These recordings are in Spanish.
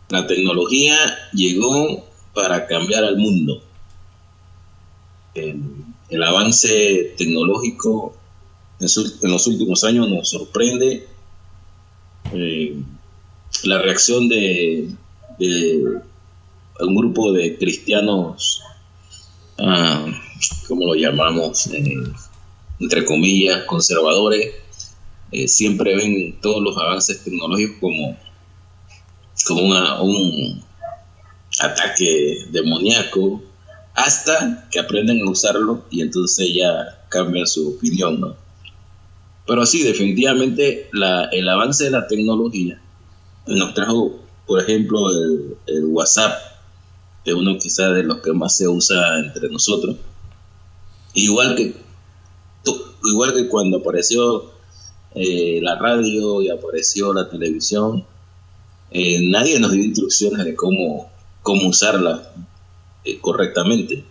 La tecnología llegó para cambiar al mundo. El, el avance tecnológico en los últimos años nos sorprende. eh, la reacción de un grupo de cristianos, ah, como lo llamamos, entre comillas, conservadores, siempre ven todos los avances tecnológicos como un ataque demoníaco, hasta que aprenden a usarlo y entonces ya cambian su opinión, ¿no? Pero sí, definitivamente el avance de la tecnología nos trajo, por ejemplo, el WhatsApp, que es uno quizás de los que más se usa entre nosotros. Igual que, igual que cuando apareció la radio y apareció la televisión, nadie nos dio instrucciones de cómo usarla correctamente.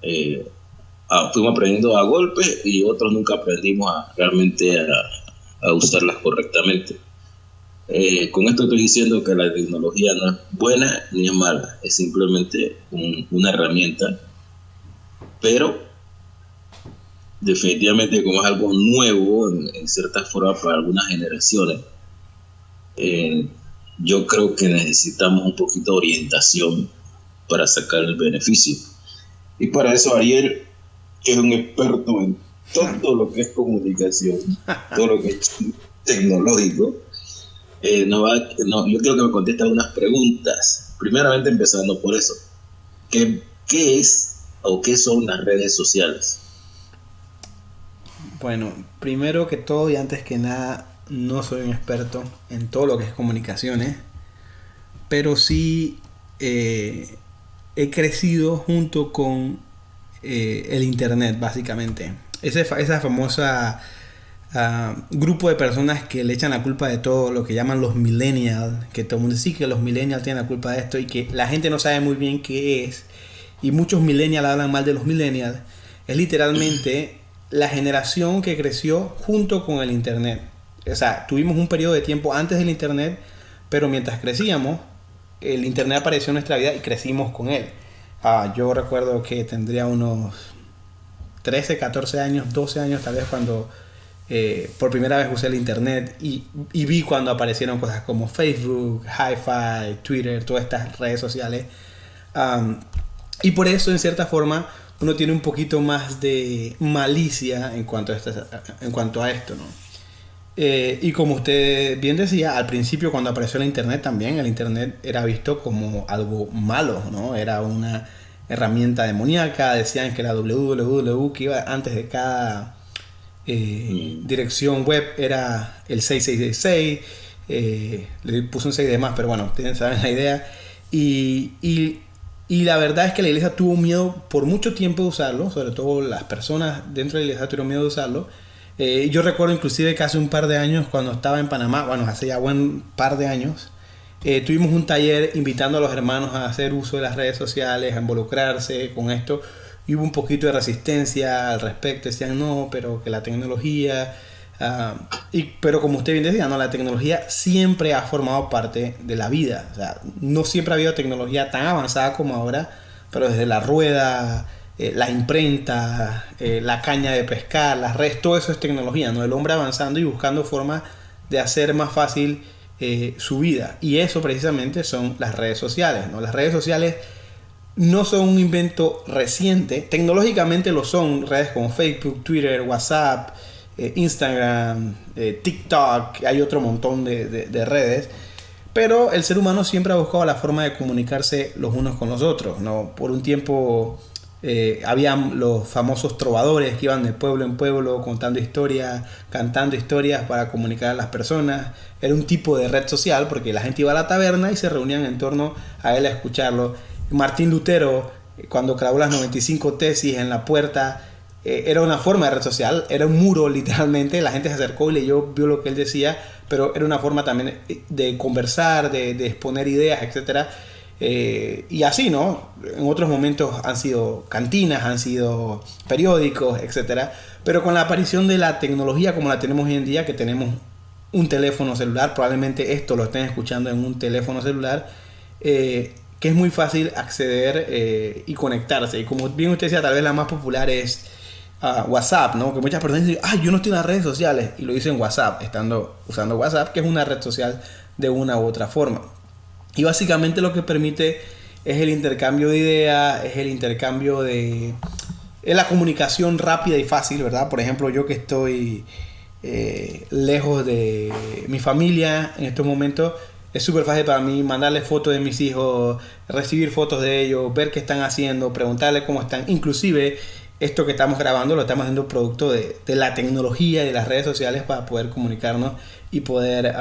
Eh, Fuimos aprendiendo a golpes y otros nunca aprendimos realmente a usarlas correctamente. Con esto estoy diciendo que la tecnología no es buena ni es mala, es simplemente una herramienta, pero definitivamente como es algo nuevo en cierta forma para algunas generaciones, eh, yo creo que necesitamos un poquito de orientación para sacar el beneficio. Y para eso Ariel, que es un experto en todo lo que es comunicación, todo lo que es tecnológico, yo quiero que me conteste algunas preguntas. Primeramente empezando por eso. ¿Qué es o qué son las redes sociales? Bueno, primero que todo y antes que nada, no soy un experto en todo lo que es comunicaciones, pero sí he crecido junto con el Internet, básicamente. Esa famosa grupo de personas que le echan la culpa de todo, lo que llaman los millennials, que todo el mundo dice que los millennials tienen la culpa de esto y que la gente no sabe muy bien qué es, y muchos millennials hablan mal de los millennials, es literalmente la generación que creció junto con el Internet. O sea, tuvimos un periodo de tiempo antes del Internet, pero mientras crecíamos, el Internet apareció en nuestra vida y crecimos con él. Yo recuerdo que tendría unos 13, 14 años, 12 años tal vez cuando por primera vez usé el internet y vi cuando aparecieron cosas como Facebook, Hi-Fi, Twitter, todas estas redes sociales. Um, y por eso, en cierta forma, uno tiene un poquito más de malicia en cuanto a esto, ¿no? Y como usted bien decía, al principio cuando apareció el internet también, el internet era visto como algo malo, ¿no? Era una herramienta demoníaca, decían que la www que iba antes de cada Mm, dirección web era el 6666, le puse un 6 de más, pero bueno, ustedes saben la idea. Y, y, y la verdad es que la iglesia tuvo miedo por mucho tiempo de usarlo, sobre todo las personas dentro de la iglesia tuvieron miedo de usarlo. Yo recuerdo inclusive que hace un par de años cuando estaba en Panamá, bueno, hace ya buen par de años, tuvimos un taller invitando a los hermanos a hacer uso de las redes sociales, a involucrarse con esto, y hubo un poquito de resistencia al respecto, decían no, pero que la tecnología, pero como usted bien decía, no, la tecnología siempre ha formado parte de la vida, o sea, no siempre ha habido tecnología tan avanzada como ahora, pero desde la rueda, la imprenta, la caña de pescar, las redes, todo eso es tecnología, ¿no? El hombre avanzando y buscando formas de hacer más fácil su vida. Y eso precisamente son las redes sociales, ¿no? Las redes sociales no son un invento reciente, tecnológicamente lo son, redes como Facebook, Twitter, WhatsApp, Instagram, TikTok, hay otro montón de redes, pero el ser humano siempre ha buscado la forma de comunicarse los unos con los otros, ¿no? Por un tiempo habían los famosos trovadores que iban de pueblo en pueblo contando historias, cantando historias para comunicar a las personas. Era un tipo de red social porque la gente iba a la taberna y se reunían en torno a él a escucharlo. Martín Lutero, cuando clavó las 95 tesis en la puerta, era una forma de red social, era un muro literalmente, la gente se acercó y leyó, vio lo que él decía, pero era una forma también de conversar, de exponer ideas, etcétera. Y así, ¿no? En otros momentos han sido cantinas, han sido periódicos, etcétera. Pero con la aparición de la tecnología como la tenemos hoy en día, que tenemos un teléfono celular, probablemente esto lo estén escuchando en un teléfono celular, que es muy fácil acceder y conectarse. Y como bien usted decía, tal vez la más popular es WhatsApp, ¿no? Que muchas personas dicen, yo no estoy en las redes sociales, y lo dicen WhatsApp, estando usando WhatsApp, que es una red social de una u otra forma. Y básicamente lo que permite es el intercambio de ideas, es el intercambio de... es la comunicación rápida y fácil, ¿verdad? Por ejemplo, yo que estoy lejos de mi familia en estos momentos, es súper fácil para mí mandarles fotos de mis hijos, recibir fotos de ellos, ver qué están haciendo, preguntarles cómo están. Inclusive esto que estamos grabando lo estamos haciendo producto de la tecnología y de las redes sociales para poder comunicarnos y poder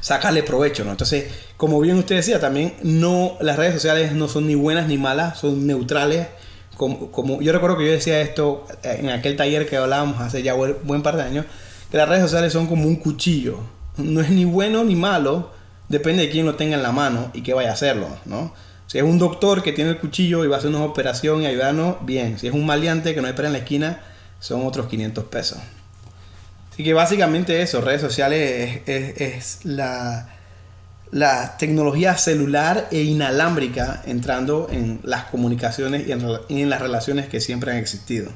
sacarle provecho, ¿no? Entonces, como bien usted decía, también las redes sociales no son ni buenas ni malas, son neutrales. Como yo recuerdo que yo decía esto en aquel taller que hablábamos hace ya buen par de años, que las redes sociales son como un cuchillo, no es ni bueno ni malo, depende de quién lo tenga en la mano y qué vaya a hacerlo, ¿no? Si es un doctor que tiene el cuchillo y va a hacer una operación y ayudarnos, bien. Si es un maleante que nos espera en la esquina, son otros 500 pesos. Así que básicamente eso, redes sociales es la tecnología celular e inalámbrica entrando en las comunicaciones y en las relaciones que siempre han existido.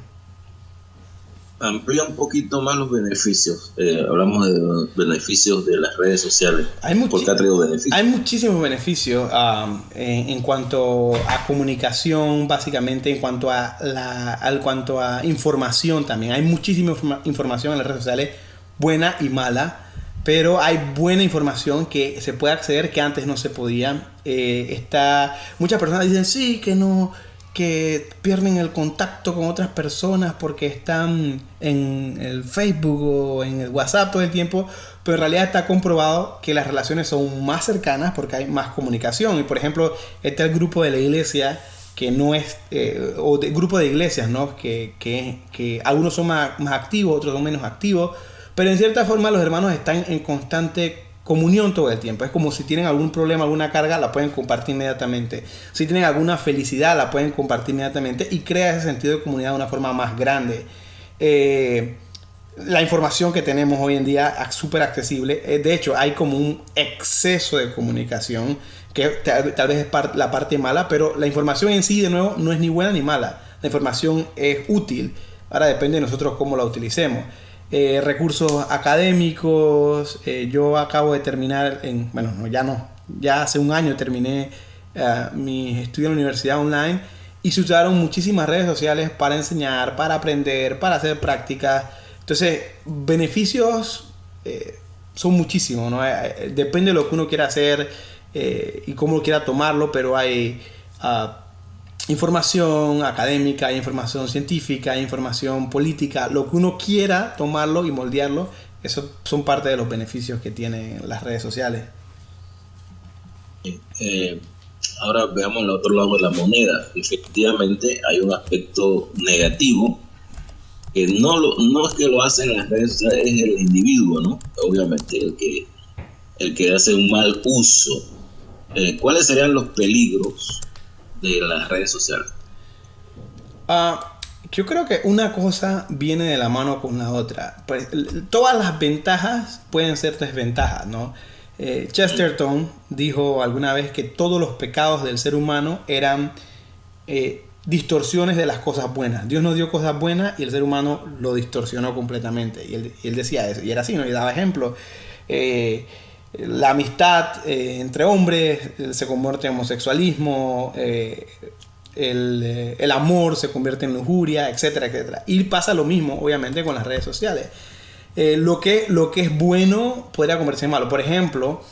Amplía un poquito más los beneficios. Hablamos de beneficios de las redes sociales. ¿Por qué ha traído beneficios? Hay muchísimos beneficios en cuanto a comunicación, básicamente, en cuanto a información también. Hay muchísima información en las redes sociales, buena y mala, pero hay buena información que se puede acceder que antes no se podía. Muchas personas dicen sí, que pierden el contacto con otras personas porque están en el Facebook o en el WhatsApp todo el tiempo, pero en realidad está comprobado que las relaciones son más cercanas porque hay más comunicación. Y por ejemplo, está el grupo de la iglesia que no es, o de grupo de iglesias, ¿no? Que algunos son más activos, otros son menos activos, pero en cierta forma los hermanos están en constante comunión todo el tiempo. Es como si tienen algún problema, alguna carga, la pueden compartir inmediatamente. Si tienen alguna felicidad, la pueden compartir inmediatamente y crea ese sentido de comunidad de una forma más grande. La información que tenemos hoy en día es súper accesible. De hecho, hay como un exceso de comunicación que tal vez es la parte mala, pero la información en sí, de nuevo, no es ni buena ni mala. La información es útil. Ahora depende de nosotros cómo la utilicemos. Recursos académicos. Yo acabo de terminar ya hace un año terminé mi estudio en la universidad online y se usaron muchísimas redes sociales para enseñar, para aprender, para hacer prácticas. Entonces, beneficios son muchísimos, ¿no? Depende de lo que uno quiera hacer y cómo quiera tomarlo, pero hay información académica, hay información científica, hay información política, lo que uno quiera tomarlo y moldearlo, esos son parte de los beneficios que tienen las redes sociales. Ahora veamos el otro lado de la moneda. Efectivamente hay un aspecto negativo que no es que lo hacen las redes sociales, es el individuo, ¿no? Obviamente el que hace un mal uso. ¿Cuáles serían los peligros de las redes sociales? Yo creo que una cosa viene de la mano con la otra. Pues, todas las ventajas pueden ser desventajas, ¿no? Chesterton dijo alguna vez que todos los pecados del ser humano eran distorsiones de las cosas buenas. Dios nos dio cosas buenas y el ser humano lo distorsionó completamente. Y él decía eso, y era así, ¿no? Y daba ejemplos. La amistad entre hombres se convierte en homosexualismo, el amor se convierte en lujuria, etcétera, etcétera. Y pasa lo mismo, obviamente, con las redes sociales. Lo que es bueno podría convertirse en malo. Por ejemplo,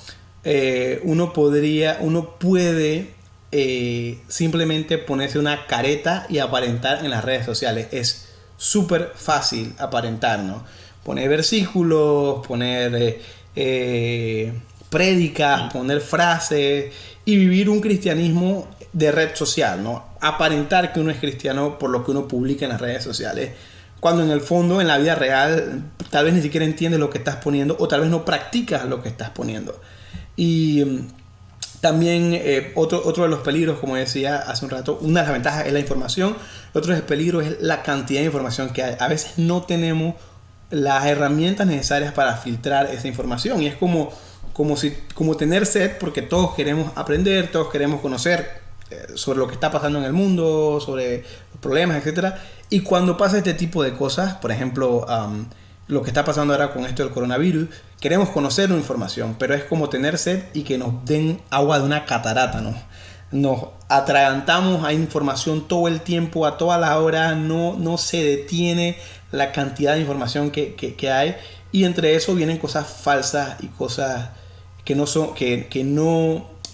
uno puede simplemente ponerse una careta y aparentar en las redes sociales. Es súper fácil aparentar, ¿no? Poner versículos, poner prédicas, poner frases y vivir un cristianismo de red social, ¿no? Aparentar que uno es cristiano por lo que uno publica en las redes sociales, cuando en el fondo, en la vida real, tal vez ni siquiera entiendes lo que estás poniendo o tal vez no practicas lo que estás poniendo. Y también otro de los peligros, como decía hace un rato, una de las ventajas es la información, otro de los peligros es la cantidad de información que hay. A veces no tenemos las herramientas necesarias para filtrar esa información. Y es como tener sed, porque todos queremos aprender, todos queremos conocer sobre lo que está pasando en el mundo, sobre los problemas, etcétera. Y cuando pasa este tipo de cosas, por ejemplo, lo que está pasando ahora con esto del coronavirus, queremos conocer la información, pero es como tener sed y que nos den agua de una catarata, ¿no? Nos atragantamos a información todo el tiempo, a todas las horas, no se detiene la cantidad de información que hay, y entre eso vienen cosas falsas y cosas que no son, que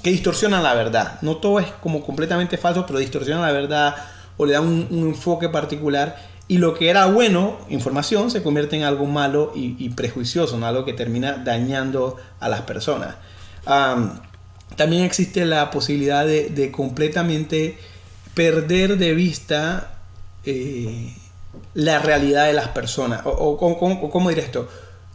distorsionan la verdad. No todo es como completamente falso, pero distorsionan la verdad o le dan un enfoque particular, y lo que era bueno, información, se convierte en algo malo y prejuicioso, ¿no? Algo que termina dañando a las personas. También existe la posibilidad de completamente perder de vista la realidad de las personas. ¿Cómo diré esto?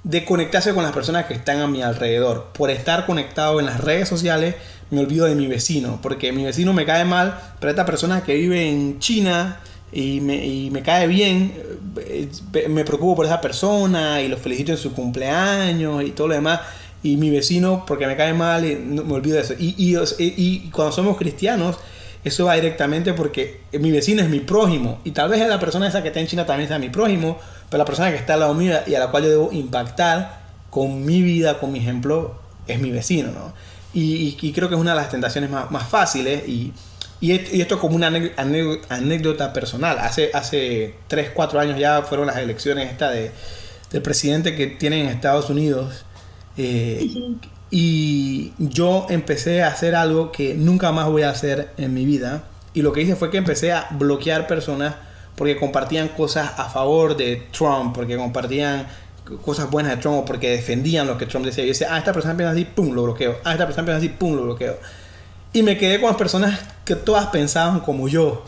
De conectarse con las personas que están a mi alrededor. Por estar conectado en las redes sociales, me olvido de mi vecino, porque mi vecino me cae mal, pero esta persona que vive en China y me cae bien, me preocupo por esa persona y lo felicito en su cumpleaños y todo lo demás. Y mi vecino, porque me cae mal, me olvido de eso. Y cuando somos cristianos, eso va directamente porque mi vecino es mi prójimo. Y tal vez la persona esa que está en China también sea mi prójimo, pero la persona que está al lado mío y a la cual yo debo impactar con mi vida, con mi ejemplo, es mi vecino, ¿no? Y creo que es una de las tentaciones más fáciles. Y esto como una anécdota personal. Hace 3, 4 años ya fueron las elecciones del presidente que tienen en Estados Unidos. Y yo empecé a hacer algo que nunca más voy a hacer en mi vida, y lo que hice fue que empecé a bloquear personas porque compartían cosas a favor de Trump, porque compartían cosas buenas de Trump o porque defendían lo que Trump decía. Y yo decía, esta persona piensa así, pum, lo bloqueo. Esta persona piensa así, pum, lo bloqueo. Y me quedé con las personas que todas pensaban como yo.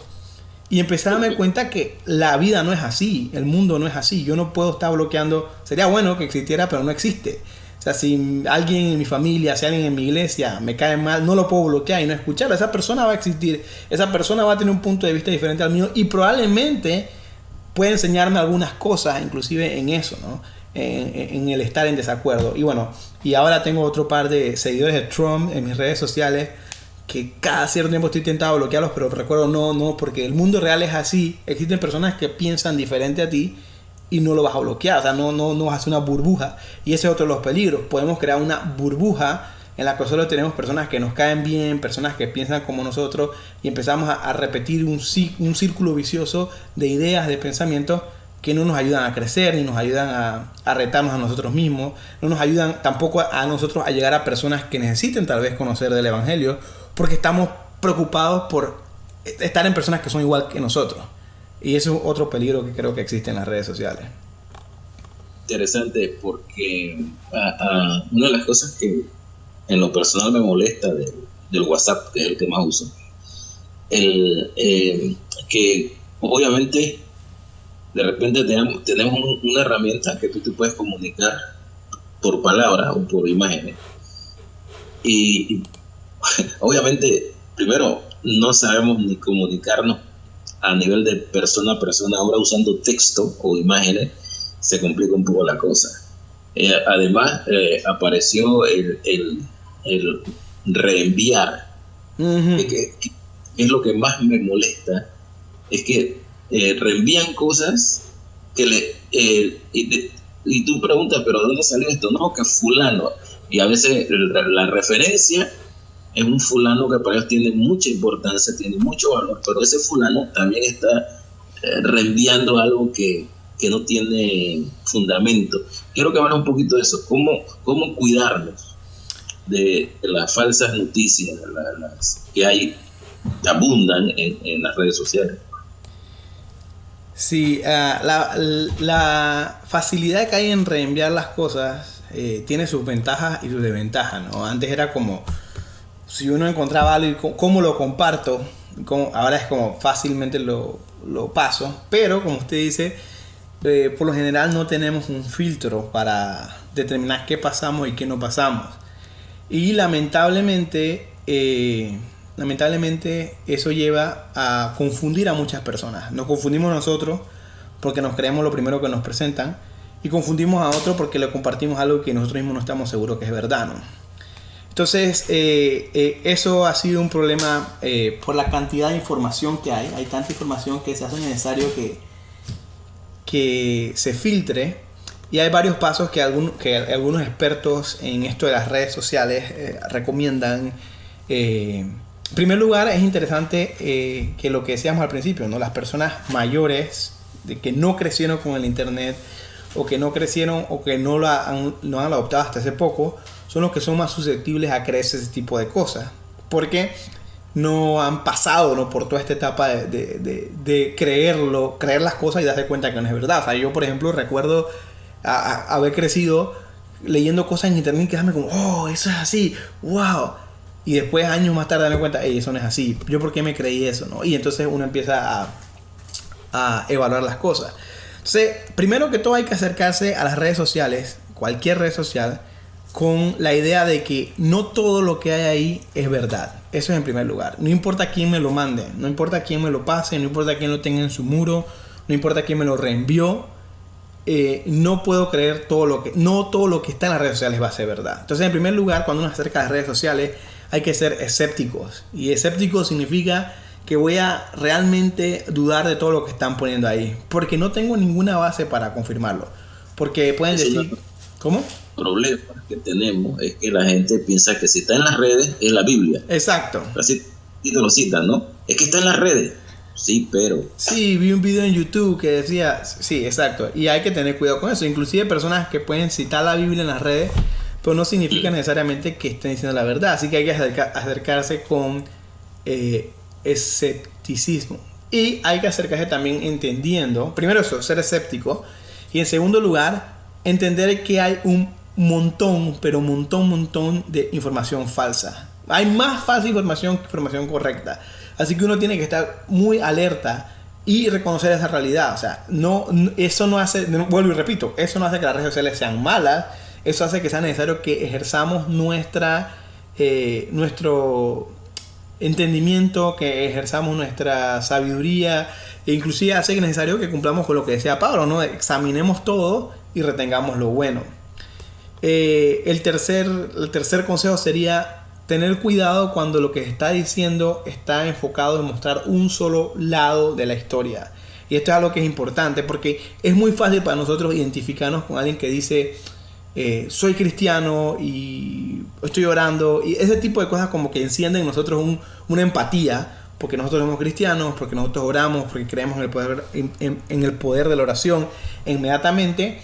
Y empecé a darme cuenta que la vida no es así, el mundo no es así. Yo no puedo estar bloqueando. Sería bueno que existiera, pero no existe. O sea, si alguien en mi familia, si alguien en mi iglesia me cae mal, no lo puedo bloquear y no escucharlo. Esa persona va a existir. Esa persona va a tener un punto de vista diferente al mío y probablemente puede enseñarme algunas cosas, inclusive en eso, ¿no? En el estar en desacuerdo. Y bueno, y ahora tengo otro par de seguidores de Trump en mis redes sociales que cada cierto tiempo estoy tentado a bloquearlos, pero recuerdo no, porque el mundo real es así. Existen personas que piensan diferente a ti y no lo vas a bloquear, o sea, no vas a hacer una burbuja. Y ese es otro de los peligros. Podemos crear una burbuja en la que solo tenemos personas que nos caen bien, personas que piensan como nosotros, y empezamos a repetir un círculo vicioso de ideas, de pensamientos que no nos ayudan a crecer, ni nos ayudan a retarnos a nosotros mismos, no nos ayudan tampoco a nosotros a llegar a personas que necesiten tal vez conocer del Evangelio, porque estamos preocupados por estar en personas que son igual que nosotros. Y eso es otro peligro que creo que existe en las redes sociales. Interesante, porque una de las cosas que en lo personal me molesta del WhatsApp, que es el que más uso, que obviamente de repente tenemos una herramienta que tú te puedes comunicar por palabras o por imágenes, y obviamente primero no sabemos ni comunicarnos a nivel de persona a persona. Ahora usando texto o imágenes se complica un poco la cosa. Además apareció el reenviar. Que es lo que más me molesta, es que reenvían cosas que y tú preguntas, pero ¿de dónde salió esto? No, que fulano, y a veces la referencia es un fulano que para ellos tiene mucha importancia, tiene mucho valor, pero ese fulano también está reenviando algo que no tiene fundamento. Quiero que hablemos un poquito de eso, cómo cuidarnos de las falsas noticias, las que abundan en las redes sociales. Sí, la facilidad que hay en reenviar las cosas tiene sus ventajas y sus desventajas, ¿no? Antes era como, si uno encontraba algo y cómo lo comparto, ahora es como fácilmente lo paso, pero como usted dice, por lo general no tenemos un filtro para determinar qué pasamos y qué no pasamos. Y lamentablemente eso lleva a confundir a muchas personas. Nos confundimos nosotros porque nos creemos lo primero que nos presentan, y confundimos a otro porque le compartimos algo que nosotros mismos no estamos seguros que es verdad, ¿no? Entonces, eso ha sido un problema por la cantidad de información que hay. Hay tanta información que se hace necesario que se filtre. Y hay varios pasos que algunos expertos en esto de las redes sociales recomiendan. En primer lugar, es interesante que lo que decíamos al principio, ¿no? Las personas mayores que no crecieron con el internet o que no crecieron o que no han adoptado hasta hace poco, son los que son más susceptibles a creerse ese tipo de cosas, porque no han pasado, ¿no?, por toda esta etapa de creer las cosas y darse cuenta que no es verdad. O sea, yo, por ejemplo, recuerdo haber crecido leyendo cosas en internet y quedarme como, oh, eso es así, wow. Y después, años más tarde, darme cuenta, hey, eso no es así. ¿Yo por qué me creí eso, no? Y entonces uno empieza a evaluar las cosas. Entonces, primero que todo hay que acercarse a las redes sociales, cualquier red social, con la idea de que no todo lo que hay ahí es verdad. Eso es en primer lugar. No importa quién me lo mande, no importa quién me lo pase, no importa quién lo tenga en su muro, no importa quién me lo reenvió. No puedo creer no todo lo que está en las redes sociales va a ser verdad. Entonces, en primer lugar, cuando uno se acerca a las redes sociales, hay que ser escépticos. Y escéptico significa que voy a realmente dudar de todo lo que están poniendo ahí, porque no tengo ninguna base para confirmarlo. Porque pueden decir... ¿Cómo? El problema que tenemos es que la gente piensa que si está en las redes es la Biblia. Exacto. Así te lo citan, ¿no? Es que está en las redes. Sí, pero... Sí, vi un video en YouTube que decía... Sí, exacto. Y hay que tener cuidado con eso. Inclusive personas que pueden citar la Biblia en las redes, pero no significa necesariamente que estén diciendo la verdad. Así que hay que acercarse con escepticismo. Y hay que acercarse también entendiendo... Primero eso, ser escéptico. Y en segundo lugar, entender que hay un montón de información falsa. Hay más falsa información que información correcta. Así que uno tiene que estar muy alerta y reconocer esa realidad. O sea, eso no hace, vuelvo y repito, eso no hace que las redes sociales sean malas. Eso hace que sea necesario que ejerzamos nuestro entendimiento, que ejerzamos nuestra sabiduría, e inclusive hace que es necesario que cumplamos con lo que decía Pablo, ¿no? Examinemos todo y retengamos lo bueno. El tercer consejo sería tener cuidado cuando lo que está diciendo está enfocado en mostrar un solo lado de la historia. Y esto es algo que es importante porque es muy fácil para nosotros identificarnos con alguien que dice soy cristiano y estoy orando, y ese tipo de cosas como que encienden en nosotros una empatía, porque nosotros somos cristianos, porque nosotros oramos, porque creemos en el poder de la oración. Inmediatamente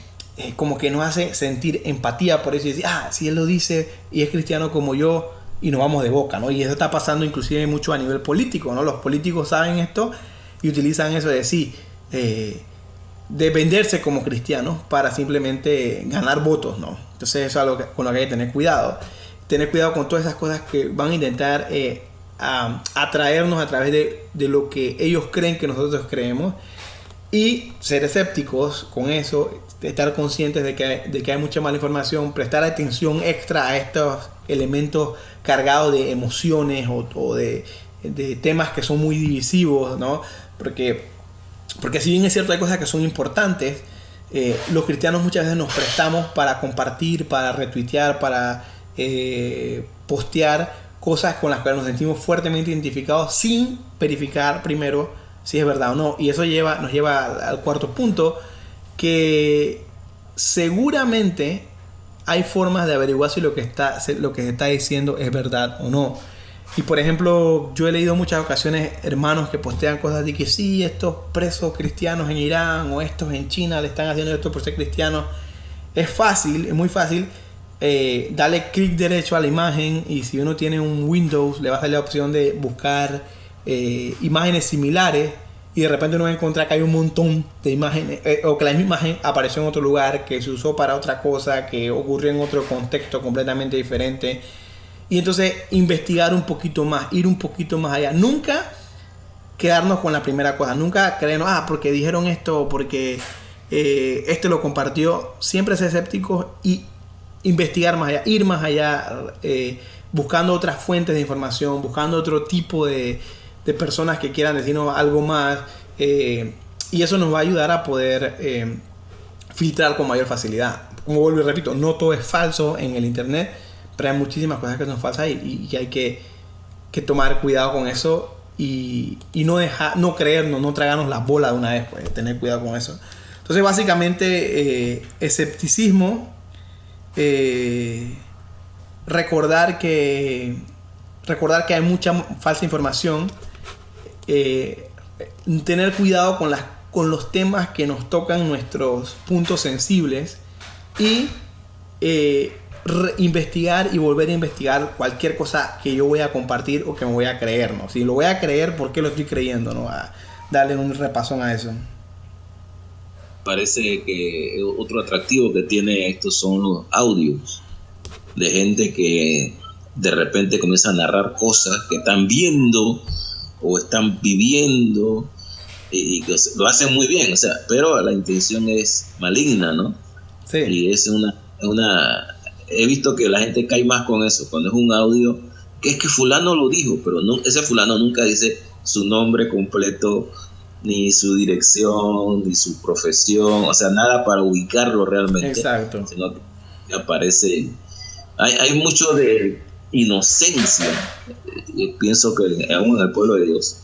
como que nos hace sentir empatía por eso y decir, si él lo dice y es cristiano como yo, y nos vamos de boca, ¿no? Y eso está pasando inclusive mucho a nivel político, ¿no? Los políticos saben esto y utilizan eso de sí, de venderse como cristianos para simplemente ganar votos, ¿no? Entonces eso es algo con lo que hay que tener cuidado. Tener cuidado con todas esas cosas que van a intentar atraernos a través de lo que ellos creen que nosotros creemos, y ser escépticos con eso, estar conscientes de que hay mucha mala información, prestar atención extra a estos elementos cargados de emociones o de temas que son muy divisivos, ¿no? Porque si bien es cierto hay cosas que son importantes, los cristianos muchas veces nos prestamos para compartir, para retuitear, para postear cosas con las cuales nos sentimos fuertemente identificados sin verificar primero si es verdad o no. Y eso nos lleva al cuarto punto, que seguramente hay formas de averiguar si lo que se está diciendo es verdad o no. Y por ejemplo, yo he leído muchas ocasiones hermanos que postean cosas de que sí, estos presos cristianos en Irán o estos en China le están haciendo esto por ser cristianos. Es muy fácil darle clic derecho a la imagen, y si uno tiene un Windows le va a salir la opción de buscar imágenes similares, y de repente uno va a encontrar que hay un montón de imágenes, o que la misma imagen apareció en otro lugar, que se usó para otra cosa, que ocurrió en otro contexto completamente diferente. Y entonces investigar un poquito más, ir un poquito más allá. Nunca quedarnos con la primera cosa, nunca creernos, porque dijeron esto, o porque este lo compartió. Siempre ser escépticos y investigar más allá, ir más allá, buscando otras fuentes de información, buscando otro tipo de personas que quieran decirnos algo más, y eso nos va a ayudar a poder filtrar con mayor facilidad. Como vuelvo y repito, no todo es falso en el internet, pero hay muchísimas cosas que son falsas y hay que tomar cuidado con eso y no creernos, no tragarnos las bolas de una vez, pues tener cuidado con eso. Entonces básicamente escepticismo, recordar que hay mucha falsa información, tener cuidado con los temas que nos tocan nuestros puntos sensibles y investigar y volver a investigar cualquier cosa que yo voy a compartir o que me voy a creer, ¿no? Si lo voy a creer, ¿por qué lo estoy creyendo? ¿No? A darle un repasón a eso. Parece que otro atractivo que tiene esto son los audios de gente que de repente comienza a narrar cosas que están viendo o están viviendo y que lo hacen muy bien, o sea, pero la intención es maligna, ¿no? Sí. Y es he visto que la gente cae más con eso, cuando es un audio que es que fulano lo dijo, pero no, ese fulano nunca dice su nombre completo, ni su dirección, ni su profesión, o sea, nada para ubicarlo realmente. Exacto. Sino que aparece, hay mucho de inocencia, pienso que aún en el pueblo de Dios,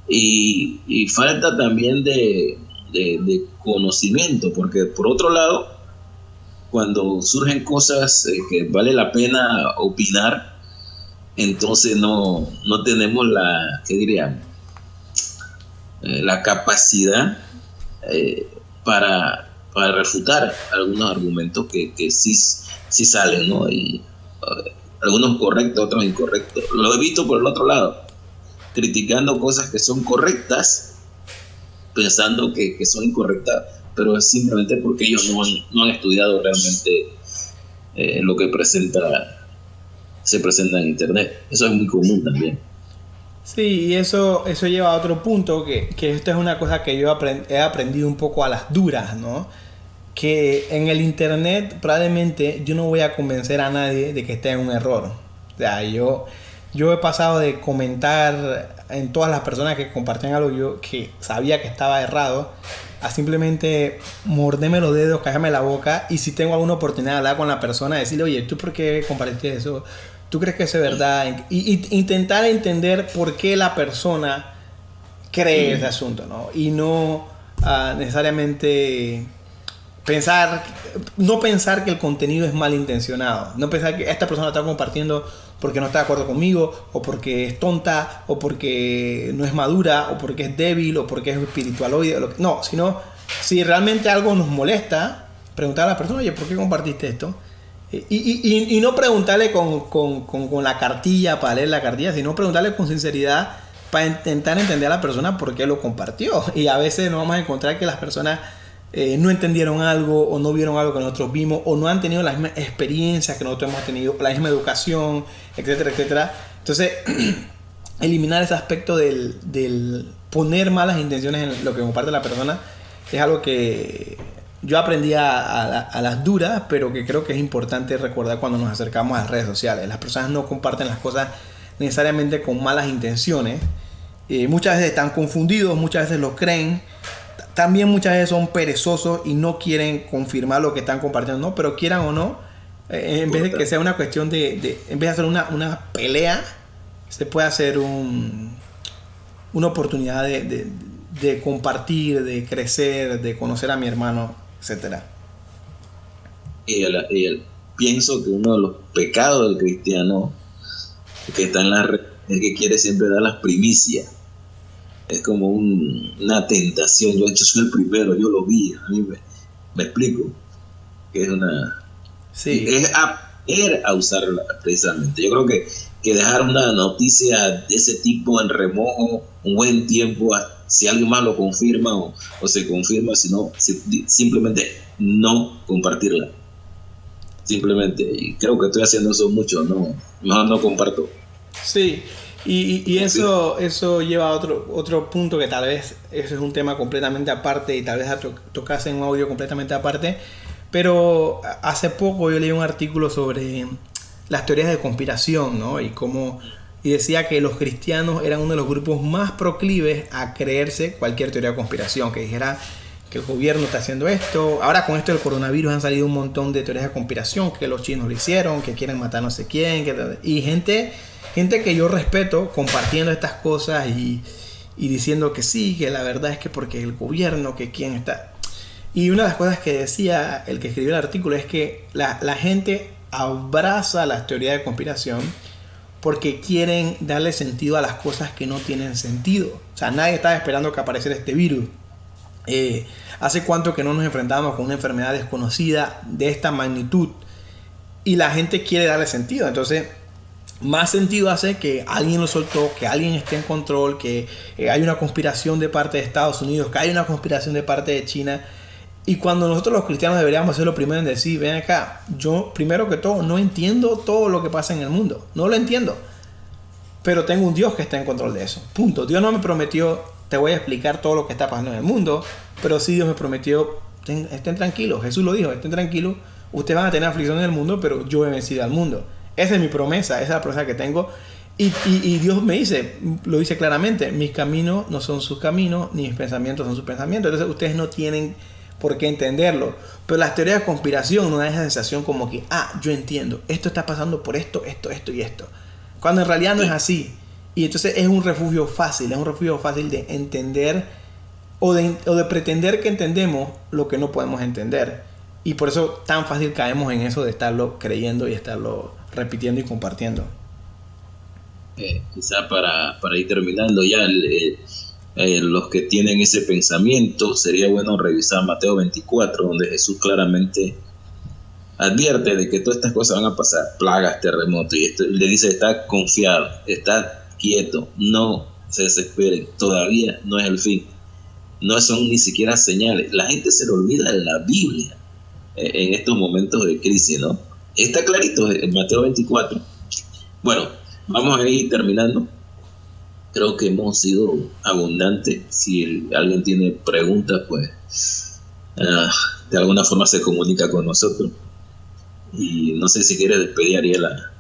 y falta también de conocimiento, porque por otro lado, cuando surgen cosas que vale la pena opinar, entonces no tenemos ¿qué dirían? La capacidad para refutar algunos argumentos que sí salen, ¿no? Y algunos correctos, otros incorrectos. Lo he visto por el otro lado, criticando cosas que son correctas, pensando que son incorrectas, pero es simplemente porque ellos no han estudiado realmente lo que se presenta en internet. Eso es muy común también. Sí, y eso lleva a otro punto, que esto es una cosa que yo he aprendido un poco a las duras, ¿no? Que en el internet probablemente yo no voy a convencer a nadie de que esté en un error. O sea, yo he pasado de comentar en todas las personas que compartían algo yo que sabía que estaba errado, a simplemente morderme los dedos, callarme la boca, y si tengo alguna oportunidad de hablar con la persona, decirle, oye, ¿tú por qué compartiste eso? ¿Tú crees que eso es verdad? Y intentar entender por qué la persona cree ese asunto, ¿no? Y no necesariamente no pensar que el contenido es malintencionado, no pensar que esta persona está compartiendo porque no está de acuerdo conmigo, o porque es tonta, o porque no es madura, o porque es débil, o porque es espiritualoide. No, sino si realmente algo nos molesta, preguntar a la persona, oye, ¿por qué compartiste esto? Y no preguntarle con la cartilla, para leer la cartilla, sino preguntarle con sinceridad para intentar entender a la persona por qué lo compartió. Y a veces nos vamos a encontrar que las personas no entendieron algo, o no vieron algo que nosotros vimos, o no han tenido las mismas experiencias que nosotros hemos tenido, la misma educación, etcétera, etcétera. Entonces, eliminar ese aspecto del poner malas intenciones en lo que comparte la persona es algo que yo aprendí a las duras, pero que creo que es importante recordar cuando nos acercamos a las redes sociales. Las personas no comparten las cosas necesariamente con malas intenciones. Muchas veces están confundidos, muchas veces lo creen. También muchas veces son perezosos y no quieren confirmar lo que están compartiendo, ¿no? Pero quieran o no, en vez de que sea una cuestión en vez de hacer una pelea, se puede hacer una oportunidad de compartir, de crecer, de conocer a mi hermano, etcétera. Pienso que uno de los pecados del cristiano que está en la red es que quiere siempre dar las primicias. Es como una tentación. Yo soy el primero, yo lo vi. A mí me explico. Que es una... Sí. Es aprender a usarla precisamente. Yo creo que dejar una noticia de ese tipo en remojo un buen tiempo, si alguien más lo confirma o se confirma, simplemente no compartirla. Simplemente. Y creo que estoy haciendo eso mucho. Mejor no comparto. Sí. Y eso lleva a otro punto, que tal vez ese es un tema completamente aparte y tal vez tocase en un audio completamente aparte, pero hace poco yo leí un artículo sobre las teorías de conspiración, ¿no? Y decía que los cristianos eran uno de los grupos más proclives a creerse cualquier teoría de conspiración, que dijera que el gobierno está haciendo esto. Ahora con esto del coronavirus han salido un montón de teorías de conspiración, que los chinos lo hicieron, que quieren matar no sé quién, y gente que yo respeto compartiendo estas cosas y diciendo que sí, que la verdad es que porque el gobierno, que quién está. Y una de las cosas que decía el que escribió el artículo es que la gente abraza las teorías de conspiración porque quieren darle sentido a las cosas que no tienen sentido. O sea, nadie estaba esperando que apareciera este virus. ¿Hace cuánto que no nos enfrentamos con una enfermedad desconocida de esta magnitud? Y la gente quiere darle sentido. Entonces, más sentido hace que alguien lo soltó, que alguien esté en control, que hay una conspiración de parte de Estados Unidos, que hay una conspiración de parte de China. Y cuando nosotros los cristianos deberíamos ser lo primero en decir, ven acá, yo primero que todo no entiendo todo lo que pasa en el mundo. No lo entiendo. Pero tengo un Dios que está en control de eso. Punto. Dios no me prometió, te voy a explicar todo lo que está pasando en el mundo. Pero sí Dios me prometió, estén tranquilos. Jesús lo dijo, estén tranquilos. Ustedes van a tener aflicción en el mundo, pero yo he vencido al mundo. Esa es mi promesa, esa es la promesa que tengo. Y Dios me dice, lo dice claramente, mis caminos no son sus caminos, ni mis pensamientos son sus pensamientos. Entonces ustedes no tienen por qué entenderlo. Pero las teorías de conspiración nos dan esa sensación como que, yo entiendo, esto está pasando por esto y esto. Cuando en realidad no es así. Y entonces es un refugio fácil de entender o de pretender que entendemos lo que no podemos entender. Y por eso tan fácil caemos en eso de estarlo creyendo y estarlo repitiendo y compartiendo. Quizá para ir terminando ya, los que tienen ese pensamiento, sería bueno revisar Mateo 24, donde Jesús claramente advierte de que todas estas cosas van a pasar, plagas, terremotos, y esto, le dice, está confiado, está quieto, no se desesperen, todavía no es el fin, no son ni siquiera señales. La gente se le olvida de la Biblia en estos momentos de crisis, ¿no? Está clarito en Mateo 24. Bueno, vamos a ir terminando. Creo que hemos sido abundantes. Si alguien tiene preguntas, pues de alguna forma se comunica con nosotros. Y no sé si quieres despedir, Ariela.